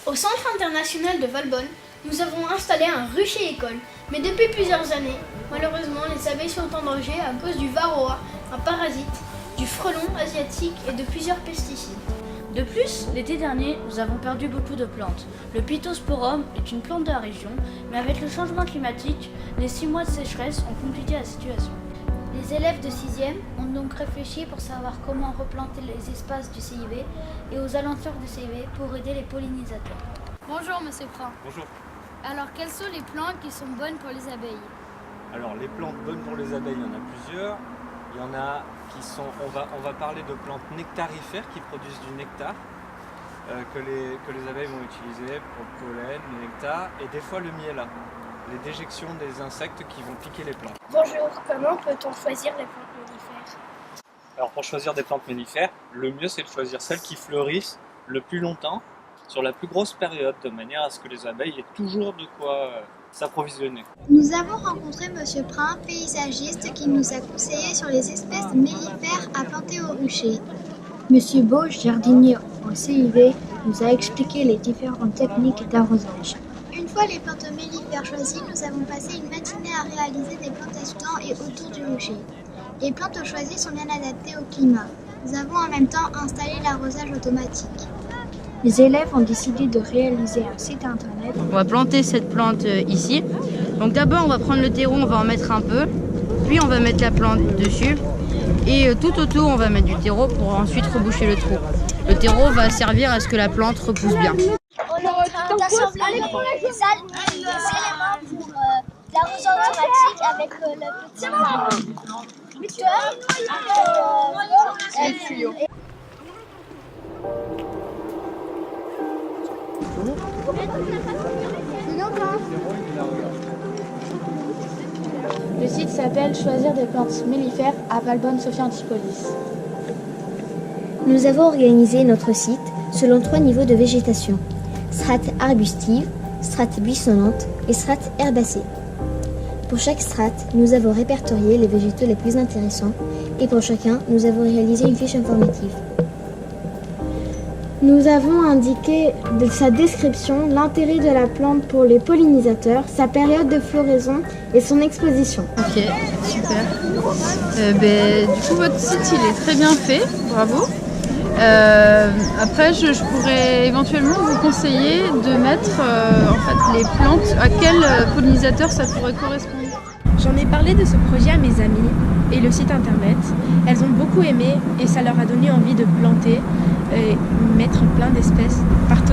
Au Centre international de Valbonne, nous avons installé un rucher école, mais depuis plusieurs années, malheureusement, les abeilles sont en danger à cause du varroa, un parasite, du frelon asiatique et de plusieurs pesticides. De plus, l'été dernier, nous avons perdu beaucoup de plantes. Le Pittosporum est une plante de la région, mais avec le changement climatique, les 6 mois de sécheresse ont compliqué la situation. Les élèves de 6e ont donc réfléchi pour savoir comment replanter les espaces du CIV et aux alentours du CIV pour aider les pollinisateurs. Bonjour Monsieur Pran. Bonjour. Alors quelles sont les plantes qui sont bonnes pour les abeilles? Alors les plantes bonnes pour les abeilles, il y en a plusieurs. Il y en a qui sont, on va parler de plantes nectarifères qui produisent du nectar que les abeilles vont utiliser pour le pollen, le nectar et des fois le miel, les déjections des insectes qui vont piquer les plantes. Bonjour, comment peut-on choisir les plantes mellifères? Alors pour choisir des plantes mellifères, le mieux c'est de choisir celles qui fleurissent le plus longtemps, sur la plus grosse période, de manière à ce que les abeilles aient toujours de quoi s'approvisionner. Nous avons rencontré Monsieur Prin, paysagiste, qui nous a conseillé sur les espèces mellifères à planter au rucher. Monsieur Bauche, jardinier au CIV, nous a expliqué les différentes techniques d'arrosage. Une fois les plantes mellifères choisies, nous avons passé une matinée à réaliser des plantations dans et autour du rucher. Les plantes choisies sont bien adaptées au climat. Nous avons en même temps installé l'arrosage automatique. Les élèves ont décidé de réaliser un site internet. On va planter cette plante ici. Donc d'abord on va prendre le terreau, on va en mettre un peu, puis on va mettre la plante dessus et tout autour on va mettre du terreau pour ensuite reboucher le trou. Le terreau va servir à ce que la plante repousse bien. On est en train d'assembler les éléments pour l'arrosage automatique avec le petit buteur et le tuyau. Le site s'appelle Choisir des plantes mellifères à Valbonne-Sophie Antipolis. Nous avons organisé notre site selon 3 niveaux de végétation: strate arbustive, strate buissonnante et strate herbacée. Pour chaque strate, nous avons répertorié les végétaux les plus intéressants et pour chacun, nous avons réalisé une fiche informative. Nous avons indiqué de sa description, l'intérêt de la plante pour les pollinisateurs, sa période de floraison et son exposition. Ok, super. Du coup, votre site il est très bien fait, bravo. Après, je pourrais éventuellement vous conseiller de mettre les plantes, à quel pollinisateur ça pourrait correspondre. J'en ai parlé de ce projet à mes amies et le site internet. Elles ont beaucoup aimé et ça leur a donné envie de planter et mettre plein d'espèces partout.